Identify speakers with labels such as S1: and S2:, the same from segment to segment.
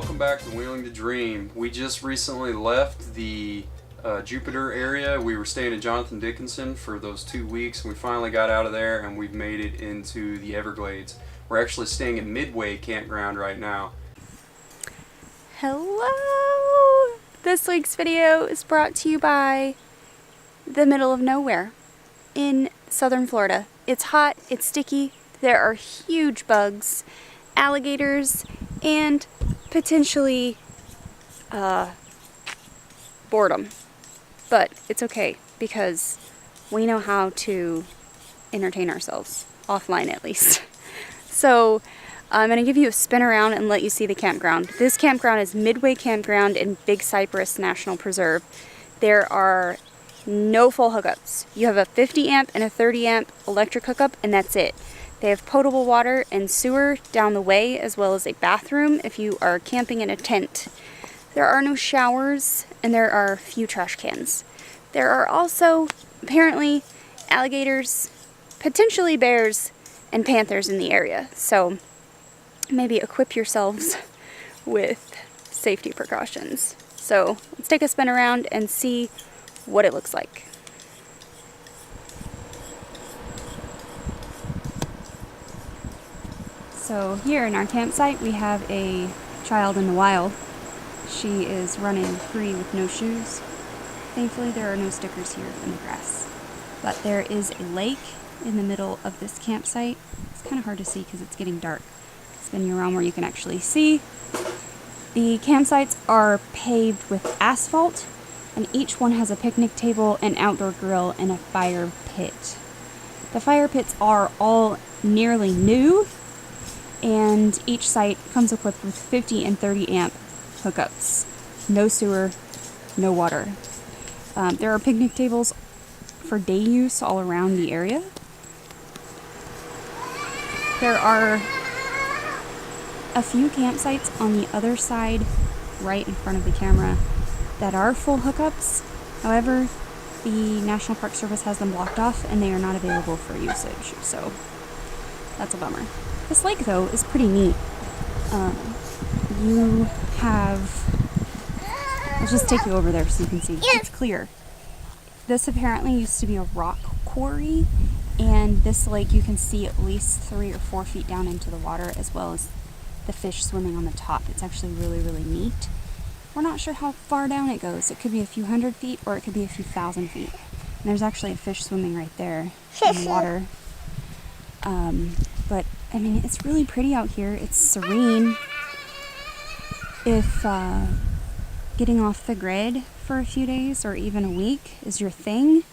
S1: welcome back to Wheeling the Dream. We just recently left the Jupiter area. We were staying at Jonathan Dickinson for those 2 weeks, and we finally got out of there and we've made it into the Everglades. We're actually staying at Midway Campground right now.
S2: Hello! This week's video is brought to you by the middle of nowhere in southern Florida. It's hot, it's sticky, there are huge bugs, alligators, and potentially boredom. But it's okay because we know how to entertain ourselves, offline at least. So I'm going to give you a spin around and let you see the campground. This campground is Midway Campground in Big Cypress National Preserve. There are no full hookups. You have a 50 amp and a 30 amp electric hookup, and that's it. They have potable water and sewer down the way, as well as a bathroom if you are camping in a tent. There are no showers, and there are few trash cans. There are also, apparently, alligators, potentially bears, and panthers in the area. So maybe equip yourselves with safety precautions. So let's take a spin around and see what it looks like. So here in our campsite we have a child in the wild. She is running free with no shoes. Thankfully there are no stickers here in the grass. But there is a lake in the middle of this campsite. It's kind of hard to see because it's getting dark. Spin you around where you can actually see. The campsites are paved with asphalt, and each one has a picnic table, an outdoor grill, and a fire pit. The fire pits are all nearly new, and each site comes equipped with 50 and 30 amp hookups. No sewer, no water. There are picnic tables for day use all around the area. There are a few campsites on the other side, right in front of the camera, that are full hookups. However, the National Park Service has them blocked off and they are not available for usage, so that's a bummer. This lake, though, is pretty neat. You have... I'll just take you over there so you can see. It's clear. This apparently used to be a rock quarry, and this lake you can see at least 3 or 4 feet down into the water, as well as the fish swimming on the top. It's actually really, really neat. We're not sure how far down it goes. It could be a few hundred feet or it could be a few thousand feet. And there's actually a fish swimming right there in the water. But, I mean, it's really pretty out here. It's serene. If getting off the grid for a few days or even a week is your thing,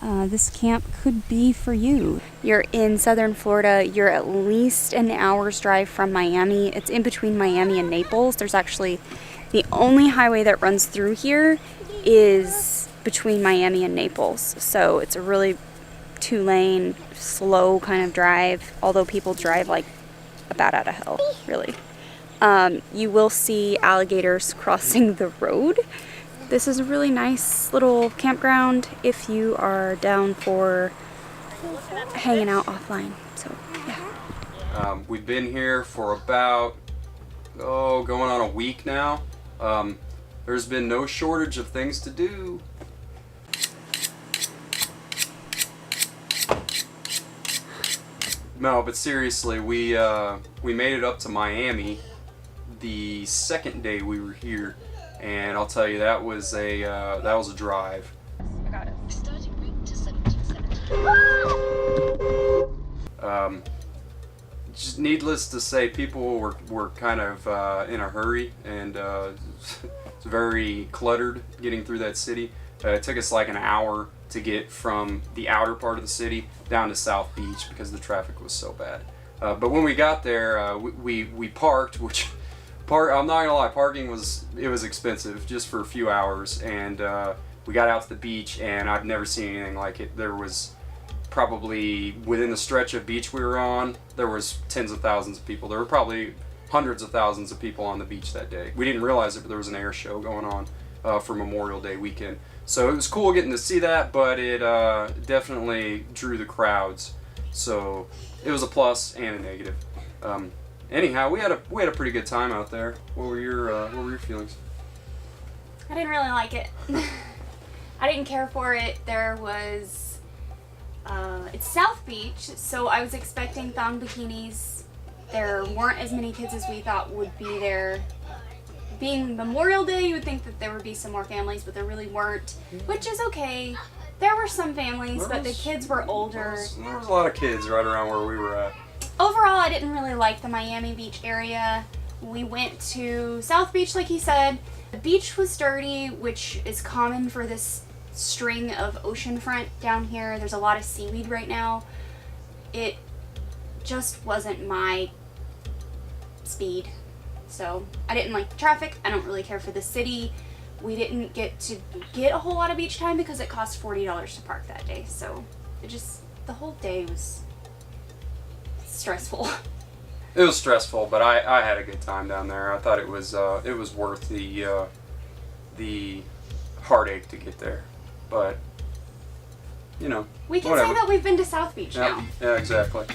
S2: this camp could be for you. You're in southern Florida. You're at least an hour's drive from Miami. It's in between Miami and Naples. There's actually... The only highway that runs through here is between Miami and Naples. So it's a really 2-lane, slow kind of drive, although people drive like a bat out of hell, really. You will see alligators crossing the road. This is a really nice little campground if you are down for hanging out offline. So, yeah.
S1: We've been here for about, going on a week now. There's been no shortage of things to do. No, but seriously, we made it up to Miami the second day we were here, and I'll tell you that was a drive.
S2: I got it.
S3: Starting route to 1770.
S1: Just needless to say, people were kind of in a hurry, and it's very cluttered getting through that city. It took us like an hour to get from the outer part of the city down to South Beach because the traffic was so bad. But when we got there, we parked, I'm not gonna lie, parking was expensive just for a few hours, and we got out to the beach, and I've never seen anything like it. There was probably, within the stretch of beach we were on, there was tens of thousands of people. There were probably hundreds of thousands of people on the beach that day. We didn't realize it, but there was an air show going on for Memorial Day weekend. So it was cool getting to see that, but it definitely drew the crowds. So it was a plus and a negative. anyhow, we had a pretty good time out there. What were your feelings?
S2: I didn't really like it. I didn't care for it. There was, it's South Beach, so I was expecting thong bikinis. There weren't as many kids as we thought would be there. Being Memorial Day, you would think that there would be some more families, but there really weren't, which is okay. There were some families, but the kids were older.
S1: There was a lot of kids right around where we were at.
S2: Overall, I didn't really like the Miami Beach area. We went to South Beach, like he said. The beach was dirty, which is common for this string of oceanfront down here. There's a lot of seaweed right now. It just wasn't my speed. So I didn't like the traffic. I don't really care for the city. We didn't get to get a whole lot of beach time because it cost $40 to park that day. So the whole day was stressful.
S1: It was stressful, but I had a good time down there. I thought it was worth the heartache to get there. But you know,
S2: we can
S1: whatever.
S2: say that we've been to South Beach now.
S1: Yeah, exactly.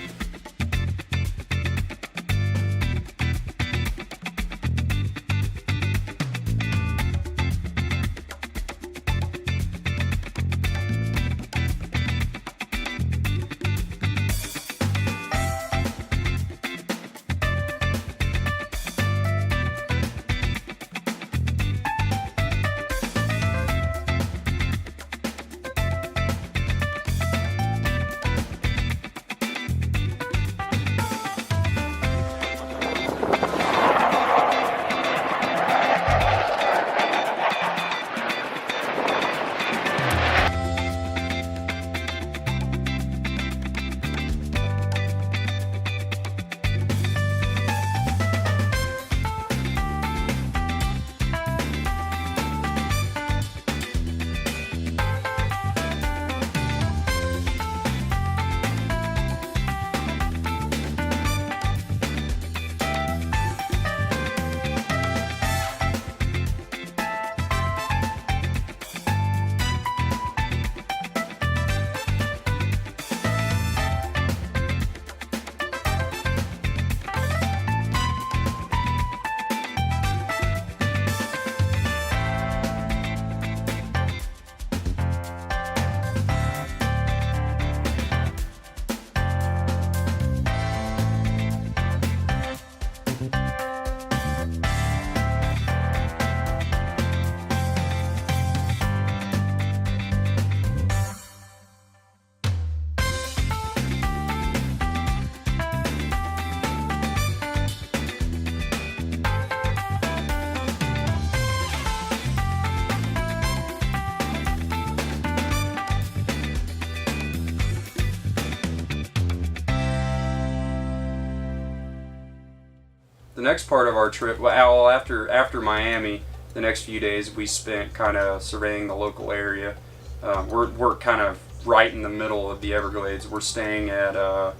S1: The next part of our trip, well, after Miami, the next few days we spent kind of surveying the local area. We're kind of right in the middle of the Everglades. We're staying at what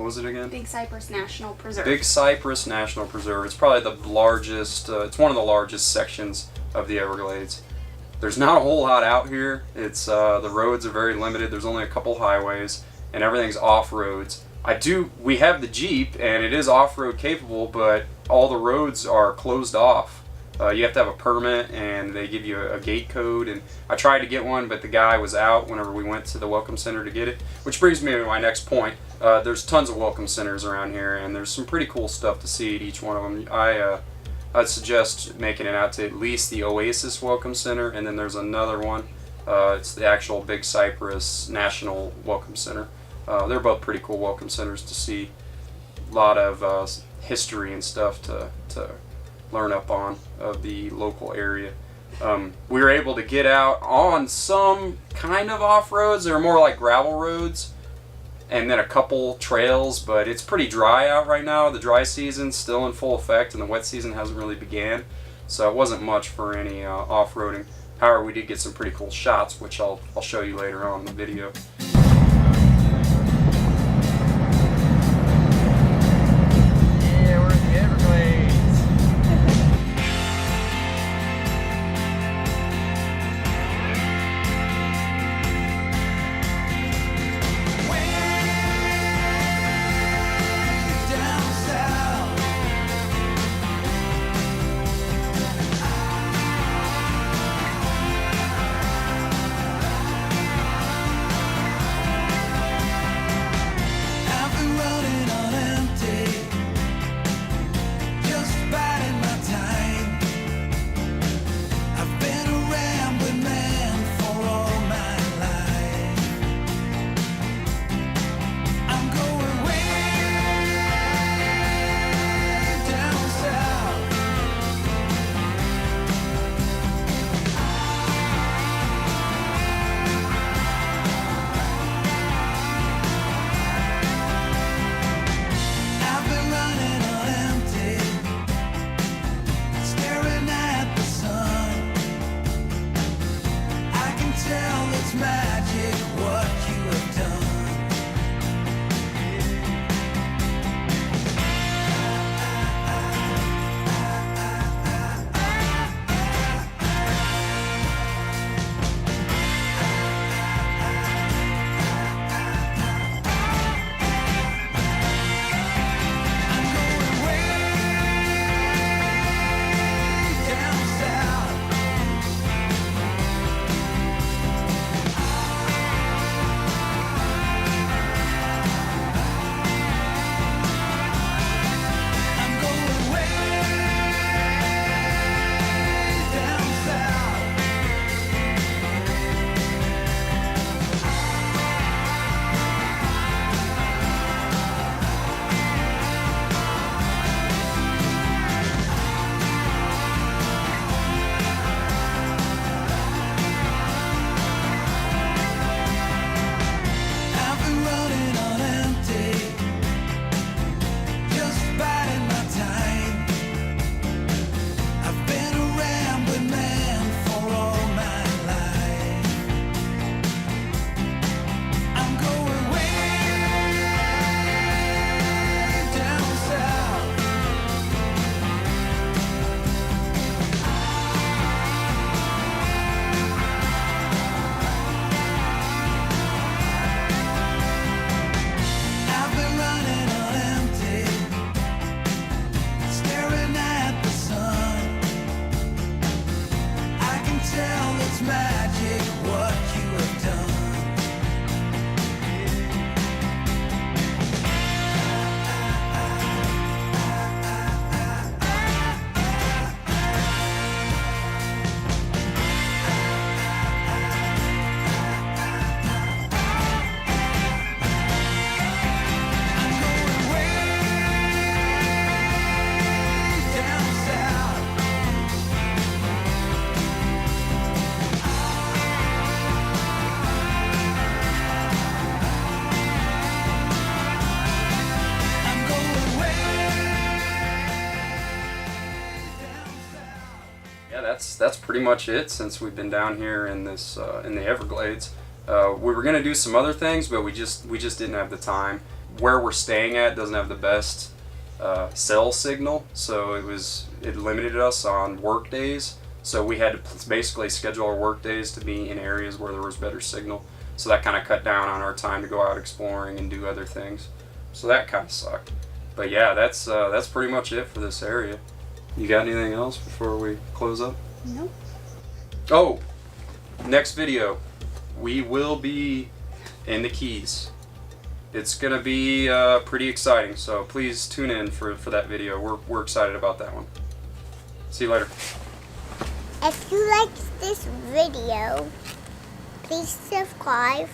S1: was it again?
S2: Big Cypress National Preserve.
S1: Big Cypress National Preserve. It's probably the largest. It's one of the largest sections of the Everglades. There's not a whole lot out here. It's the roads are very limited. There's only a couple highways, and everything's off roads. We have the Jeep, and it is off-road capable, but all the roads are closed off. You have to have a permit, and they give you a gate code, and I tried to get one, but the guy was out whenever we went to the Welcome Center to get it, which brings me to my next point. There's tons of Welcome Centers around here, and there's some pretty cool stuff to see at each one of them. I'd suggest making it out to at least the Oasis Welcome Center, and then there's another one. It's the actual Big Cypress National Welcome Center. They're both pretty cool welcome centers to see. A lot of history and stuff to learn up on of the local area. We were able to get out on some kind of off-roads. They're more like gravel roads, and then a couple trails, but it's pretty dry out right now. The dry season's still in full effect, and the wet season hasn't really began, so it wasn't much for any off-roading. However, we did get some pretty cool shots, which I'll show you later on in the video.
S4: Yeah, we're in the Everglades.
S5: Down south,
S1: Yeah, that's pretty much it since we've been down here in this in the Everglades. We were gonna do some other things, but we just didn't have the time. Where we're staying at doesn't have the best cell signal, so it limited us on work days. So we had to basically schedule our work days to be in areas where there was better signal. So that kind of cut down on our time to go out exploring and do other things. So that kind of sucked. But yeah, that's pretty much it for this area. You got anything else before we close up?
S2: Nope.
S1: Oh, next video, we will be in the Keys. It's gonna be pretty exciting, so please tune in for that video. We're excited about that one. See you later.
S5: If you liked this video, please subscribe